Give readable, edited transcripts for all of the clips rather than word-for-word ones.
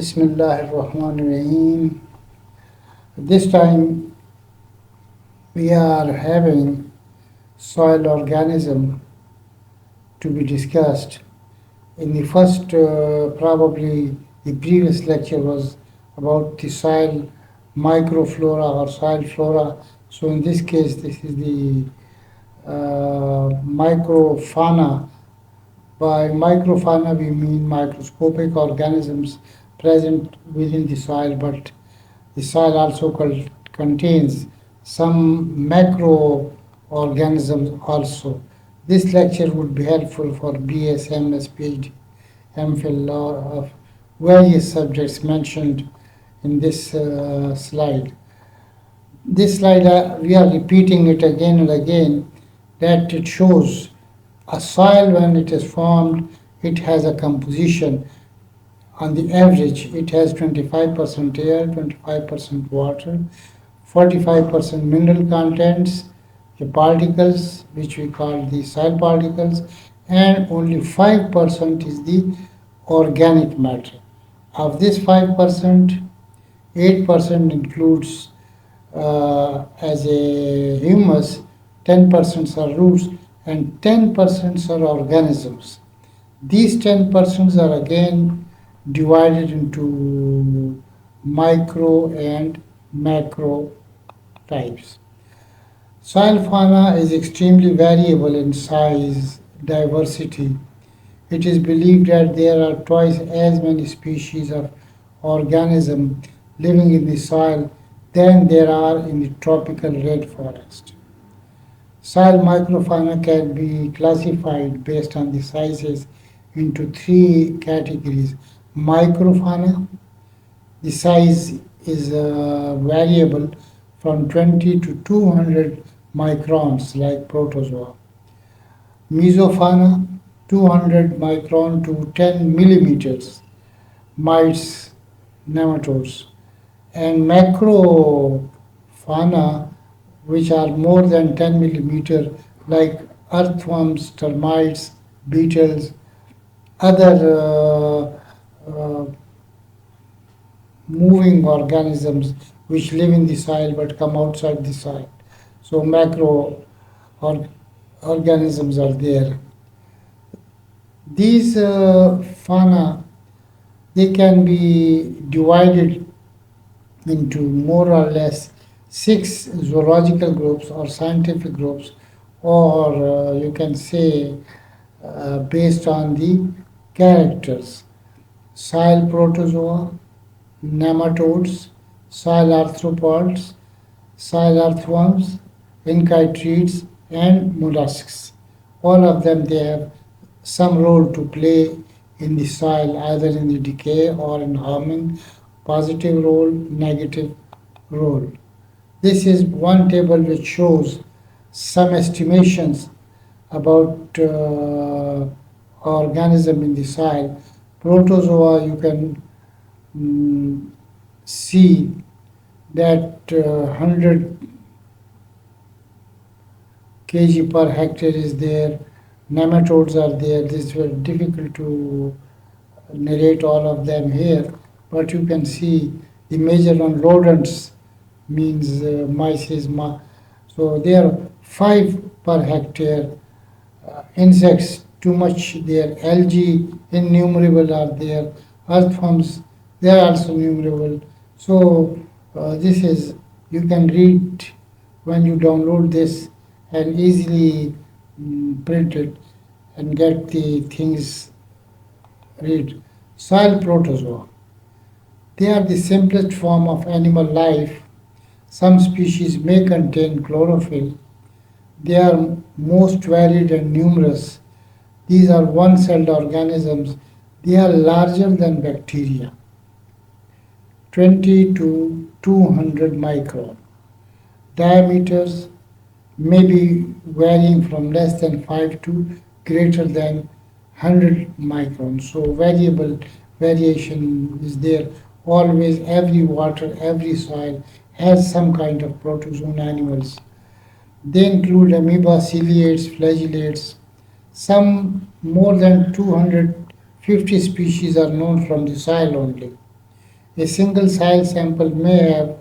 Bismillahirrahmanirrahim. This time we are having soil organism to be discussed. In the first, probably the previous lecture was about the soil microflora or soil flora. So in this case, this is the microfauna. By microfauna, we mean microscopic organisms present within the soil, but the soil also contains some macroorganisms also. This lecture would be helpful for BS, MS, PhD, MPhil of various subjects mentioned in this slide. This slide, we are repeating it again and again, that it shows a soil when it is formed, it has a composition. On the average, it has 25% air, 25% water, 45% mineral contents, the particles, which we call the soil particles, and only 5% is the organic matter. Of this 5%, 8% includes as a humus, 10% are roots, and 10% are organisms. These 10% are again divided into micro and macro types. Soil fauna is extremely variable in size, diversity. It is believed that there are twice as many species of organisms living in the soil than there are in the tropical red forest. Soil microfauna can be classified based on the sizes into three categories. Microfauna, the size is variable from 20 to 200 microns like protozoa. Mesofauna, 200 micron to 10 millimeters, mites, nematodes. And macrofauna, which are more than 10 millimeter, like earthworms, termites, beetles, other moving organisms which live in the soil but come outside the soil. So macro organisms are there. These fauna, they can be divided into more or less 6 zoological groups or scientific groups, or you can say based on the characters: soil protozoa, nematodes, soil arthropods, soil earthworms, chytrids, and mollusks. All of them, they have some role to play in the soil, either in the decay or in harming, positive role, negative role. This is one table which shows some estimations about organism in the soil. Protozoa, you can see that 100 kg per hectare is there. Nematodes are there. This is very difficult to narrate all of them here, but you can see the major on rodents means mice is so there are 5 per hectare. Insects, too much there. Algae, innumerable are there. Earthworms, they are also innumerable. So this is, you can read when you download this and easily print it and get the things read. Soil protozoa. They are the simplest form of animal life. Some species may contain chlorophyll. They are most varied and numerous. These are one-celled organisms. They are larger than bacteria, 20 to 200 micron. Diameters may be varying from less than 5 to greater than 100 microns. So variation is there. Always, every water, every soil has some kind of protozoan animals. They include amoeba, ciliates, flagellates. Some more than 250 species are known from the soil only. A single soil sample may have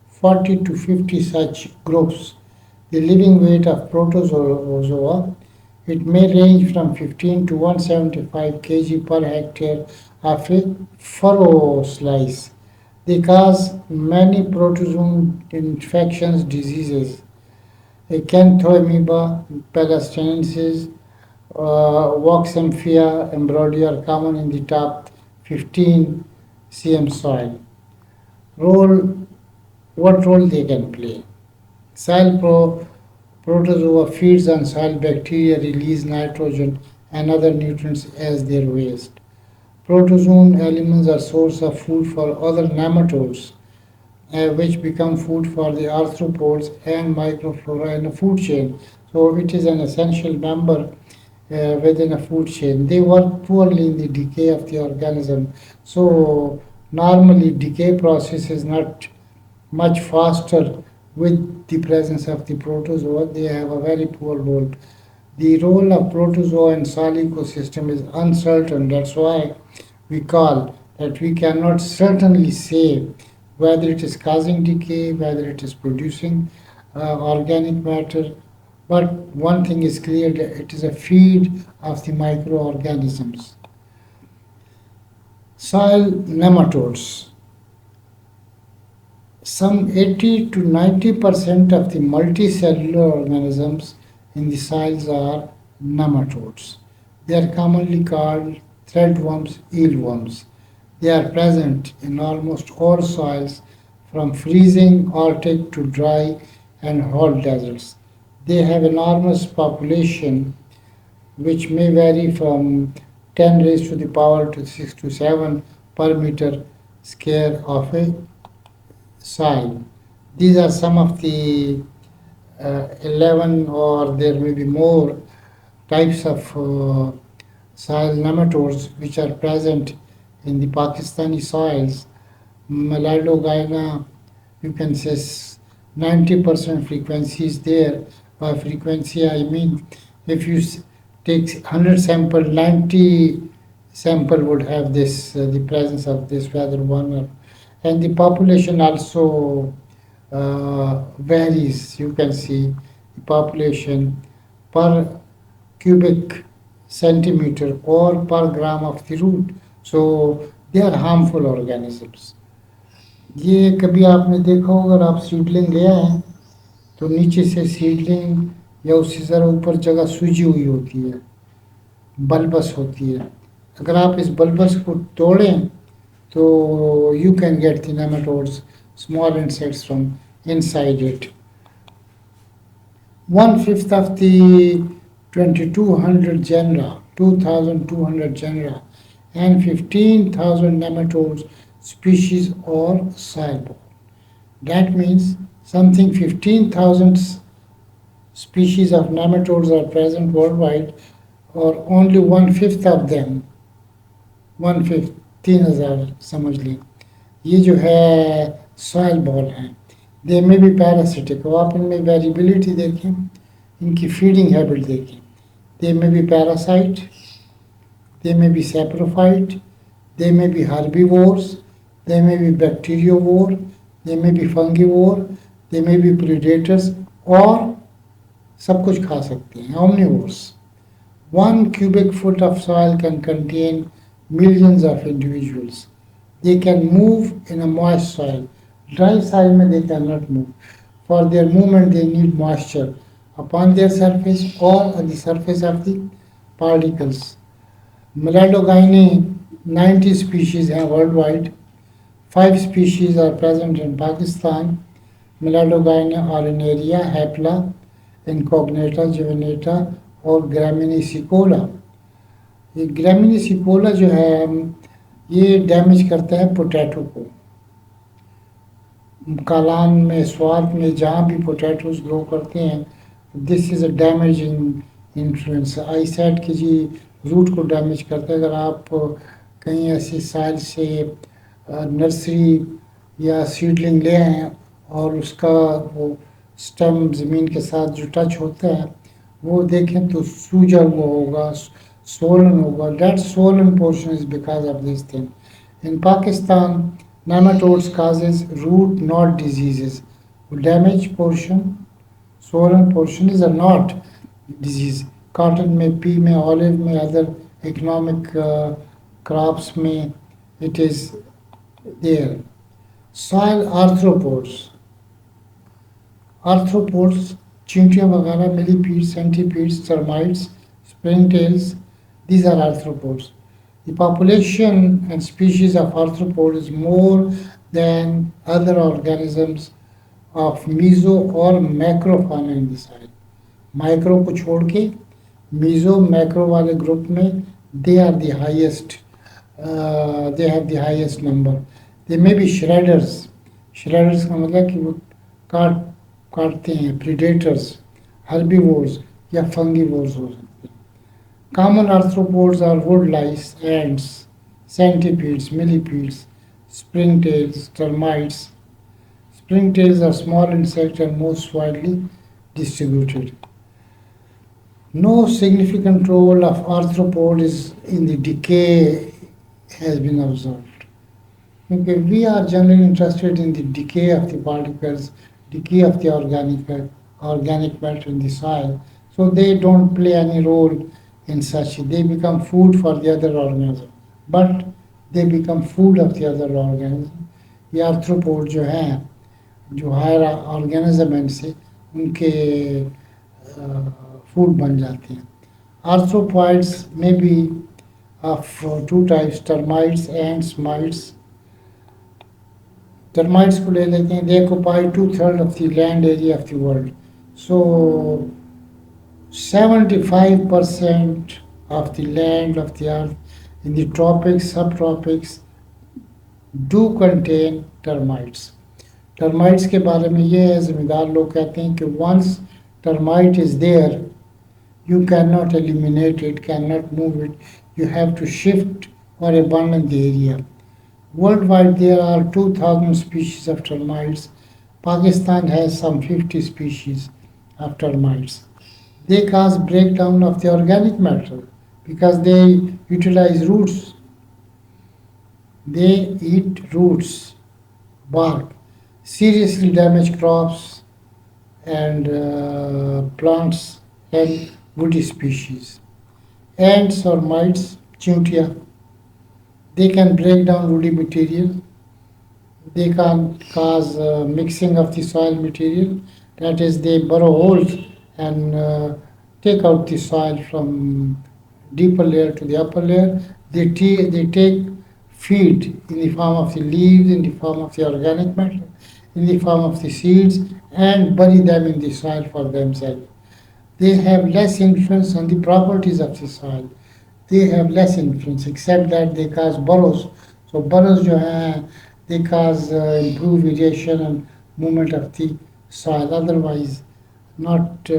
40 to 50 such groups. The living weight of protozoa, it may range from 15 to 175 kg per hectare of a furrow slice. They cause many protozoan infections, diseases. Acanthoamoeba, palestinensis, Voxamphia embroidy are common in the top 15 cm soil. Role, what role they can play? Protozoa feeds on soil bacteria, release nitrogen and other nutrients as their waste. Protozoan elements are source of food for other nematodes, which become food for the arthropods and microflora in a food chain. So it is an essential member within a food chain. They work poorly in the decay of the organism. So normally decay process is not much faster with the presence of the protozoa. They have a very poor role. The role of protozoa in soil ecosystem is uncertain. That's why we call that we cannot certainly say whether it is causing decay, whether it is producing organic matter. But one thing is clear that it is a feed of the microorganisms. Soil nematodes. Some 80 to 90% of the multicellular organisms in the soils are nematodes. They are commonly called threadworms, eelworms. They are present in almost all soils from freezing Arctic to dry and hot deserts. They have enormous population which may vary from 10 raised to the power to 6 to 7 per meter square of a soil. These are some of the 11 or there may be more types of soil nematodes which are present in the Pakistani soils. Melaleuca, you can say 90% frequency is there. By frequency, I mean if you take 100 sample, 90 sample would have this, the presence of this, whether one or, and the population also varies. You can see the population per cubic centimeter or per gram of the root. So they are harmful organisms. ये कभी आपने देखा होगा अगर आप seedling ले आए हैं तो नीचे से सीडलिंग या उससे ज़रा ऊपर जगह सूजी हुई होती है, बल्बस होती है. अगर आप इस बल्बस को तोड़ें तो you can get the nematodes, small insects from inside it. 1/5 of the 2200 genera, 2200 genera, and 15,000 nematodes species or soil-borne. That means something 15,000 species of nematodes are present worldwide, or only 1/5 of them, 1/5, 3,000 समझ लें, ये जो है soil ball हैं. दे में भी parasitic हो, आप इनमें वेरिएबिलिटी देखें, इनकी फीडिंग हैबिट देखें. दे में भी parasite, they may be saprophyte, they may be herbivores, they may be bacteriovore, they may be fungivore, they may be predators, और सब कुछ खा सकते हैं, omnivores. 1 cubic foot of soil can contain millions of individuals. They can move in a moist soil. Dry soil में they cannot move. For their movement they need moisture upon their surface or on the surface of the particles. Melaleuca 90 species हैं worldwide. 5 species are present in Pakistan. Melaleuca orinaria, Hapla, Incognita, Juvenata और ग्रामिनिसिकोला. ये ग्रामिनिसिकोला जो है ये damage करता है potato को. कालान में, स्वात में, जहाँ भी पोटैटोज ग्रो करते हैं, this is a damaging influence. I set की जी रूट को डैमेज करता है. अगर आप कहीं ऐसी साइड से नर्सरी या सीडलिंग ले आएँ और उसका वो स्टेम ज़मीन के साथ जो टच होता है वो देखें तो सूजा हुआ होगा, swollen होगा. That swollen portion is because of this thing. In Pakistan, Nematodes causes root knot diseases. Damaged portion, swollen portion is a knot disease. Cotton में, pea में, olive में, other economic crops में it is there. Soil arthropods. Arthropods, चींटियाँ वगैरह, millipedes, centipedes, termites, springtails, these are arthropods. The population and species of arthropod is more than other organisms of meso or macro fauna in the soil. Micro को छोड़ के meso macro वाले group में they are the highest. They have the highest number. They may be shredders. Shredders का मतलब कि वो काटते हैं. Predators, herbivores या fungivores हो सकते हैं. Common arthropods are wood lice, ants, centipedes, millipedes, springtails, termites. Springtails are small insects and most widely distributed. No significant role of arthropods in the decay has been observed. Okay, we are generally interested in the decay of the particles, decay of the organic matter in the soil. So they don't play any role in such. They become food for the other organism, but they become food of the other organism. ये arthropod जो हैं, जो higher organism हैं, इनसे उनके food बन जाते हैं. Arthropods may be of two types, termites and mites. Termites को ले लेते हैं. They occupy 2/3 of the land area of the world. So 75% of the land of the earth in the tropics, subtropics do contain termites. Termites के बारे में ये है, ज़िम्मेदार लोग कहते हैं कि once termite is there, you cannot eliminate it, cannot move it. You have to shift or abandon the area. Worldwide, there are 2,000 species of termites. Pakistan has some 50 species of termites. They cause breakdown of the organic matter because they utilize roots. They eat roots, bark, seriously damage crops and plants and woody species. Ants or mites, chuntia, they can break down woody material. They can cause mixing of the soil material. That is, they burrow holes and take out the soil from deeper layer to the upper layer. They take feed in the form of the leaves, in the form of the organic matter, in the form of the seeds, and bury them in the soil for themselves. They have less influence on the properties of the soil. They have less influence, except that they cause burrows. So burrows जो हैं, they cause improved irrigation and movement of the soil. Otherwise, not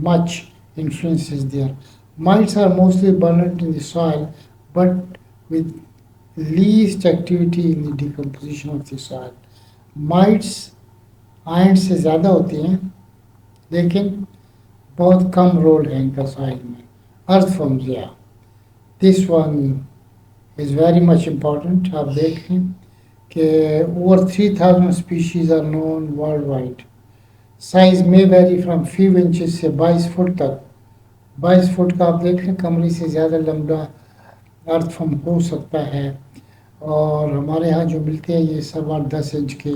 much influence is there. Mites are mostly abundant in the soil, but with least activity in the decomposition of the soil. Mites iron से ज़्यादा होती हैं, लेकिन बहुत कम role है इनका soil में. Earthworms, yeah. This one is very much important. आप देखें कि over 3,000 species are known worldwide. Size may vary from few inches से 22 फुट तक. 22 फुट का आप देख लें, कमरे से ज़्यादा लंबा अर्थवर्म हो सकता है. और हमारे यहाँ जो मिलते हैं ये सब 8-10 इंच के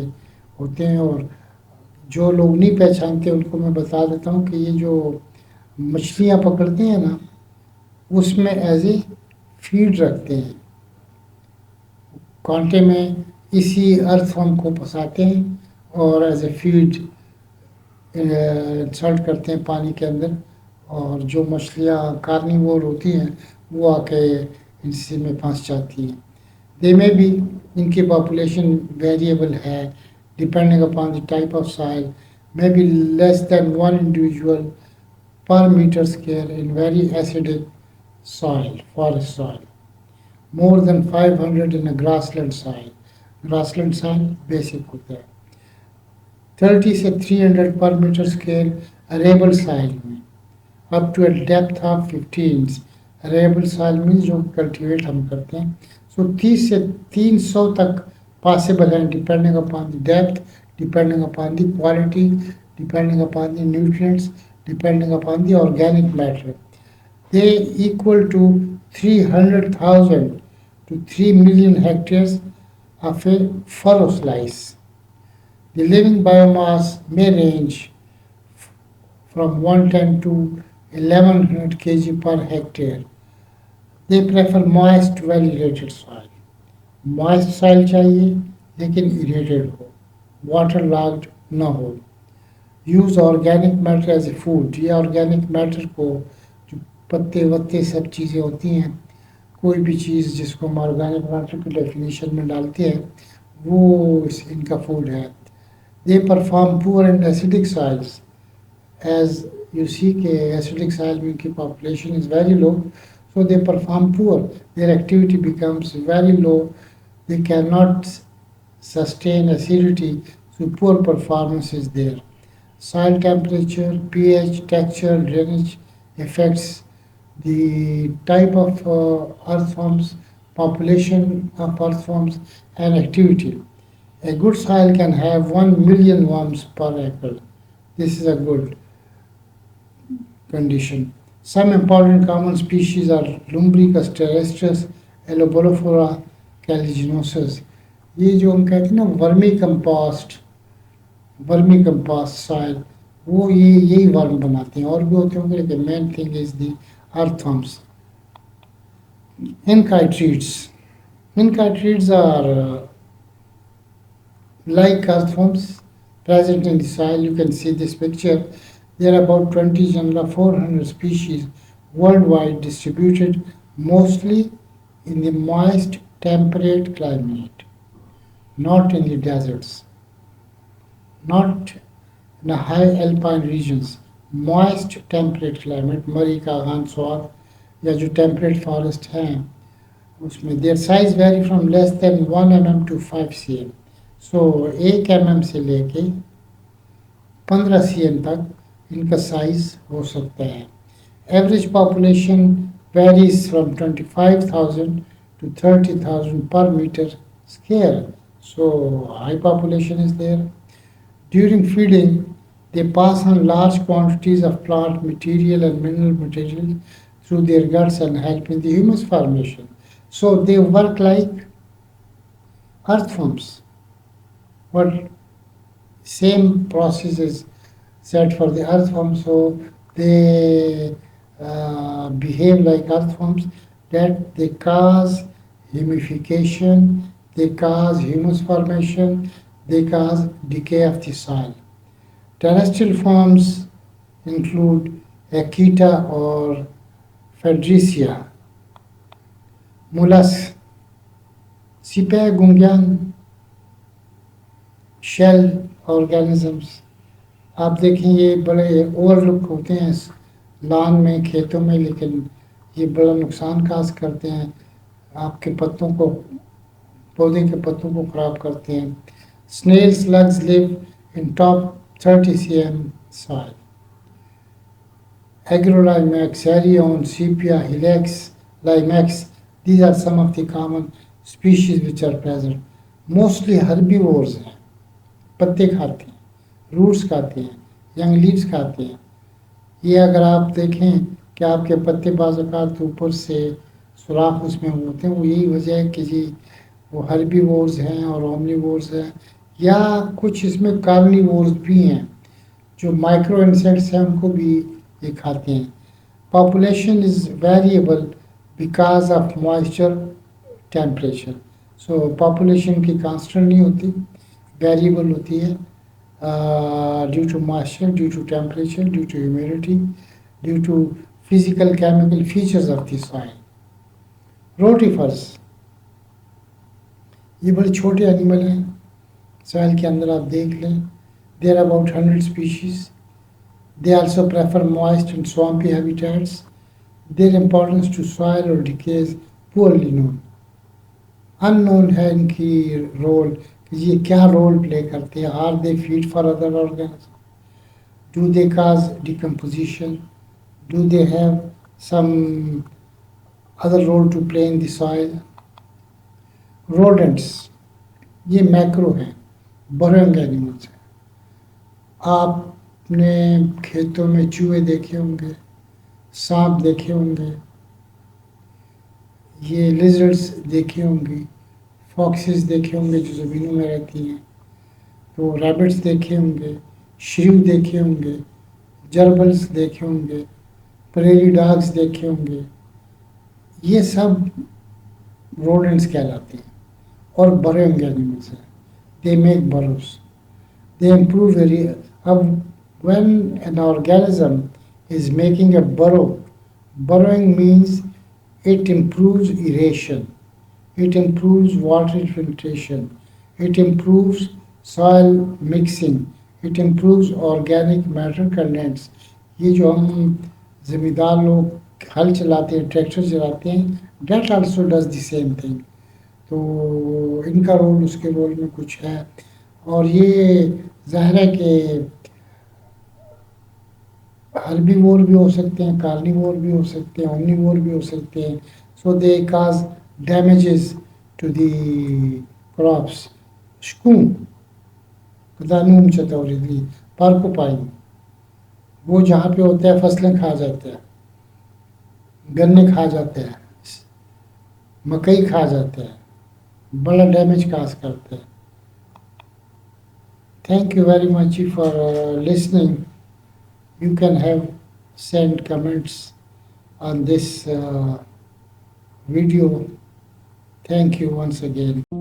होते हैं. और जो लोग नहीं पहचानते उनको मैं बता देता हूँ कि ये जो मछलियाँ पकड़ते हैं ना, उसमें एज ए फीड रखते हैं. कांटे में इसी अर्थवर्म को फंसाते हैं और एज ए फीड इंसर्ट करते हैं पानी के अंदर. और जो मछलियाँ कार्निवोर होती हैं वो आके इनसे में फंस जाती हैं. दे में भी इनकी पॉपुलेशन वेरिएबल है depending upon the type of soil. May be less than 1 individual per meter square in very acidic soil, forest soil. More than 500 in a grassland soil. Grassland soil basic होता है. 30 से 300 per meter scale arable soil में. Up to a depth of 15 inch. Arable soil means जो cultivate हम करते हैं. So 30 से 300 तक possible and depending upon the depth, depending upon the quality, depending upon the nutrients, depending upon the organic matter. They equal to 300,000 to 3 million hectares of a furrow slice. The living biomass may range from 110 to 1100 kg per hectare. They prefer moist, well-irrigated soil. Moist soil चाहिए लेकिन irrigated हो, waterlogged ना हो. Use organic matter as a food. ये organic matter को जो पत्ते वत्ते सब चीज़ें होती हैं, कोई भी चीज़ जिसको हम ऑर्गेनिक मैटर की डेफिनेशन में डालते हैं वो इनका फूड है. They perform poor in acidic soils. As you see कि acidic soil में की population is very low, so they perform poor. Their activity becomes very low. They cannot sustain acidity, so poor performance is there. Soil temperature, pH, texture, drainage affects the type of earthworms, population of earthworms, and activity. A good soil can have 1 million worms per acre. This is a good condition. Some important common species are Lumbricus terrestris, Elobolophora caliginosus. ये जो हम कहते हैं ना vermi compost soil, वो यही worm बनाते हैं. और भी होते होंगे लेकिन main thing is the earthworms. Inchytrids are like earthworms present in the soil. You can see this picture. There are about 20 genera, 400 species worldwide, distributed mostly in the moist temperate climate, not in the deserts, not in the high alpine regions. Moist temperate climate, मरी का गानसवार या जो temperate forest हैं उसमें their size vary from less than 1 mm to 5 cm. So 1 mm से लेके 15 cm तक इनका साइज हो सकता है. Average population varies from 25,000 to 30,000 per meter square. So high population is there. During feeding, they pass on large quantities of plant material and mineral material through their guts and help in the humus formation. So they work like earthworms. But same process is set for the earthworms, so they behave like earthworms, that they cause humification, they cause humus formation, they cause decay of the soil. Terrestrial forms include Akita or Fedricia, mollusks, Sipagungian, shell organisms. आप देखें ये बड़े overlook होते हैं lawn में, खेतों में, लेकिन ये बड़ा नुकसान काज करते हैं. आपके पत्तों को, पौधे के पत्तों को ख़राब करते हैं. Snail slugs live in top 30 cm soil. Agrolimax, Arion, Sepia, Hilex, Limax, these are some of the common species which are present. Mostly herbivores हैं, पत्ते खाते हैं, रूट्स खाते हैं, यंग लीव्स खाते हैं. ये अगर आप देखें कि आपके पत्ते बाज़ात ऊपर से सुराख उसमें होते हैं, वो यही वजह है कि जी वो हर्बीवोर्स हैं और ओमनीवोर्स हैं, या कुछ इसमें कार्निवोर्स भी हैं जो माइक्रो इंसेक्ट्स हैं उनको भी ये खाते हैं. Population is variable because of moisture temperature. So population की कांस्टेंट नहीं होती, वेरिएबल होती है. Due to moisture, due to temperature, due to humidity, due to physical chemical features of the soil. Rotifers, ये बड़े छोटे एनिमल हैं, सॉइल के अंदर आप देख लें. There are about 100 species. They also prefer moist and swampy habitats. Their importance to soil or decay is poorly known. Unknown है इनकी रोल, ये क्या रोल प्ले करते हैं. Are they feed for other organism, do they cause decomposition, do they have some other role to play in the soil. Rodents, ये macro हैं, burrowing animals हैं। आपने खेतों में चूहे देखे होंगे, सांप देखे होंगे, ये लिजर्ड्स देखे होंगे, फॉक्सेस देखे होंगे जो ज़मीनों में रहती हैं, तो रैबिट्स देखे होंगे, श्रीव देखे होंगे, जर्बल्स देखे होंगे, प्रेरी डॉग्स देखे होंगे। ये सब रोडेंट्स कहलाते हैं और बर्रोइंग एनिमल्स हैं। They make burrows. They improve area. When an organism is making a burrow, burrowing means it improves aeration, it improves water infiltration, it improves soil mixing, it improves organic matter contents. ये जो हम ज़मींदार लोग हल चलाते हैं, tractor चलाते हैं, that also does the same thing. तो इनका रोल उसके रोल में कुछ है। और ये ज़ाहिर है कि हर्बीवोर भी हो सकते हैं, कार्निवोर भी हो सकते हैं, ओमनीवोर भी हो सकते हैं। सो दे काज डैमेजेस टू दी क्रॉप्स। शकून कदानूम चतौरिदी पारकोपाइन, वो जहाँ पे होता है फसलें खा जाते हैं, गन्ने खा जाते हैं, मकई खा जाते हैं, बड़ा डैमेज काज करते हैं। Thank you very much for listening. You can have send comments on this video. Thank you once again.